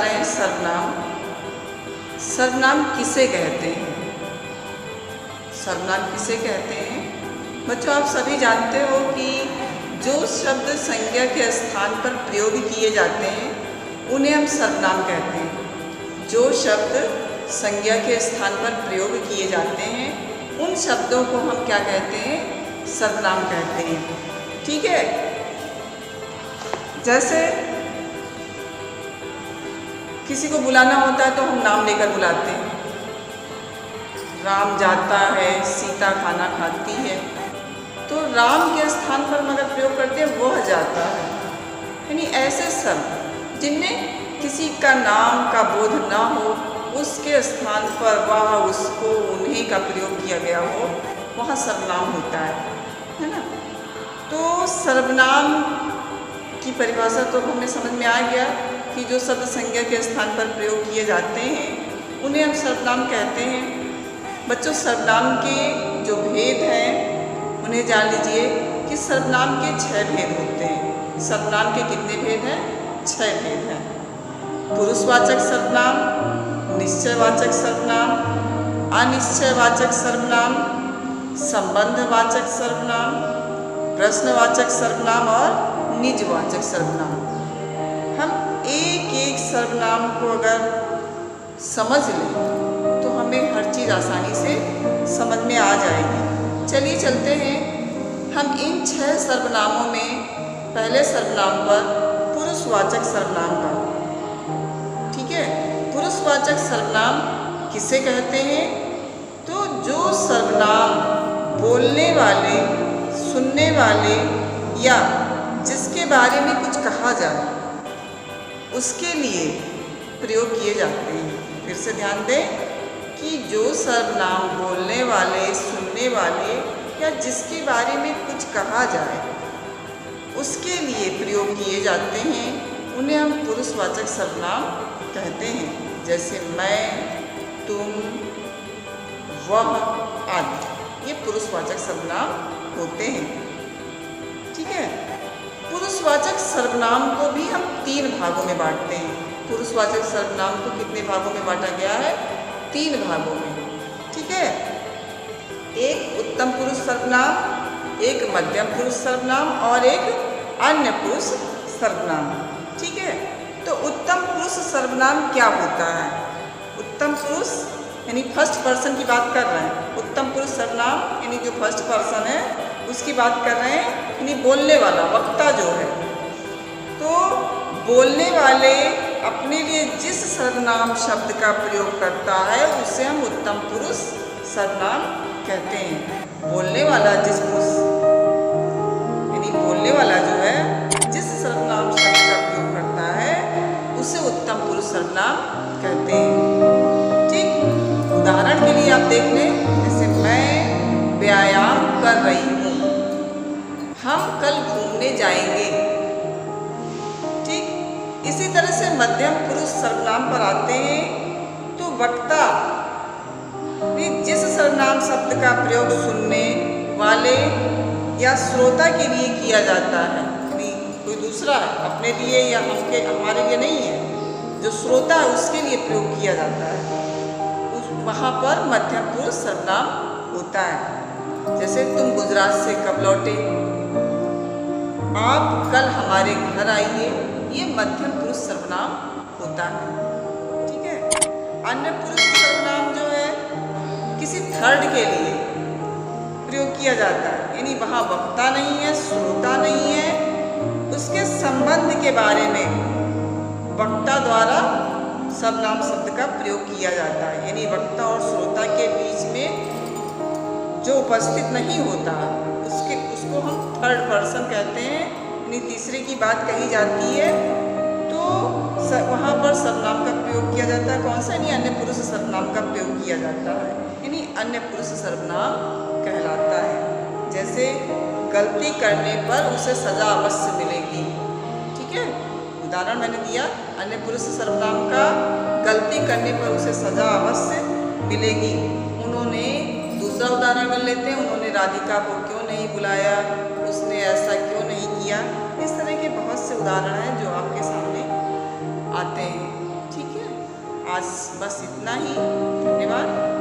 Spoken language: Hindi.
रहे हैं सर्वनाम। सर्वनाम किसे कहते हैं? सर्वनाम किसे कहते हैं? बच्चों, आप सभी जानते हो कि जो शब्द संज्ञा के स्थान पर प्रयोग किए जाते हैं उन्हें हम सर्वनाम कहते हैं। जो शब्द संज्ञा के स्थान पर प्रयोग किए जाते हैं उन शब्दों को हम क्या कहते हैं? सर्वनाम कहते हैं। ठीक है। जैसे किसी को बुलाना होता है तो हम नाम लेकर बुलाते हैं। राम जाता है, सीता खाना खाती है, तो राम के स्थान पर हम अगर प्रयोग करते हैं वह जाता है। यानी ऐसे शब्द जिनमें किसी का नाम का बोध ना हो, उसके स्थान पर वह, उसको, उन्हें का प्रयोग किया गया हो, वहाँ सर्वनाम होता है ना। तो सर्वनाम की परिभाषा तो हमें समझ में आ गया कि जो शब्द संज्ञा के स्थान पर प्रयोग किए जाते हैं उन्हें हम सर्वनाम कहते हैं। बच्चों, सर्वनाम के जो भेद हैं उन्हें जान लीजिए कि सर्वनाम के 6 भेद होते हैं। सर्वनाम के कितने भेद हैं? 6 भेद हैं। पुरुषवाचक सर्वनाम, निश्चयवाचक सर्वनाम, अनिश्चयवाचक सर्वनाम, संबंधवाचक सर्वनाम, प्रश्नवाचक सर्वनाम और निजवाचक सर्वनाम। हम एक एक सर्वनाम को अगर समझ लें तो हमें हर चीज़ आसानी से समझ में आ जाएगी। चलिए चलते हैं हम इन 6 सर्वनामों में पहले सर्वनाम पर पुरुषवाचक सर्वनाम पर। ठीक है। पुरुषवाचक सर्वनाम किसे कहते हैं? तो जो सर्वनाम बोलने वाले, सुनने वाले या जिसके बारे में कुछ कहा जाए उसके लिए प्रयोग किए जाते हैं। फिर से ध्यान दें कि जो सर्वनाम बोलने वाले, सुनने वाले या जिसके बारे में कुछ कहा जाए उसके लिए प्रयोग किए जाते हैं उन्हें हम पुरुषवाचक सर्वनाम कहते हैं। जैसे मैं, तुम, वह आदि, ये पुरुषवाचक सर्वनाम होते हैं। ठीक है। पुरुषवाचक सर्वनाम को भी हम 3 भागों में बांटते हैं। पुरुषवाचक सर्वनाम को कितने भागों में बांटा गया है? 3 भागों में। ठीक है। एक उत्तम पुरुष सर्वनाम, एक मध्यम पुरुष सर्वनाम और एक अन्य पुरुष सर्वनाम। ठीक है। तो उत्तम पुरुष सर्वनाम क्या होता है? उत्तम पुरुष यानी फर्स्ट पर्सन की बात कर रहे हैं। उत्तम पुरुष सर्वनाम यानी जो फर्स्ट पर्सन है उसकी बात कर रहे हैं, यानी बोलने वाला, वक्ता जो है। तो बोलने वाले अपने लिए जिस सर्वनाम शब्द का प्रयोग करता है उसे हम उत्तम पुरुष सर्वनाम कहते हैं। बोलने वाला जिस पुरुष यानी बोलने वाला जो है जिस सर्वनाम शब्द का प्रयोग करता है उसे उत्तम पुरुष सर्वनाम कहते हैं। ठीक। उदाहरण के लिए आप देख लें, जैसे मैं व्यायाम कर रही हूँ, हम कल घूमने जाएंगे। ठीक। इसी तरह से मध्यम पुरुष सर्वनाम पर आते हैं तो वक्ता भी जिस सर्वनाम शब्द का प्रयोग सुनने वाले या श्रोता के लिए किया जाता है, यानी कोई दूसरा है, अपने लिए या हमारे लिए नहीं है, जो श्रोता है उसके लिए प्रयोग किया जाता है, वहाँ पर मध्यम पुरुष सर्वनाम होता है। जैसे तुम गुजरात से कब लौटे, आप कल हमारे घर आइए, ये मध्यम पुरुष सर्वनाम होता है। ठीक है। अन्य पुरुष सर्वनाम जो है किसी थर्ड के लिए प्रयोग किया जाता है, यानी वहाँ वक्ता नहीं है, श्रोता नहीं है, उसके संबंध के बारे में वक्ता द्वारा सर्वनाम शब्द का प्रयोग किया जाता है। यानी वक्ता और श्रोता के बीच में जो उपस्थित नहीं होता उसको हम थर्ड पर्सन कहते हैं, यानी तीसरे की बात कही जाती है तो वहाँ पर सर्वनाम का प्रयोग किया जाता है। कौन सा? यानी अन्य पुरुष सर्वनाम का प्रयोग किया जाता है, यानी अन्य पुरुष सर्वनाम कहलाता है। जैसे गलती करने पर उसे सजा अवश्य मिलेगी। ठीक है। उदाहरण मैंने दिया अन्य पुरुष सर्वनाम का, गलती करने पर उसे सजा अवश्य मिलेगी। उन्होंने दूसरा उदाहरण कर लेते हैं, उन्होंने राधिका को क्यों नहीं बुलाया, उसने ऐसा क्यों नहीं किया। इस तरह के बहुत से उदाहरण हैं जो आपके सामने आते हैं। ठीक आज बस इतना ही। धन्यवाद।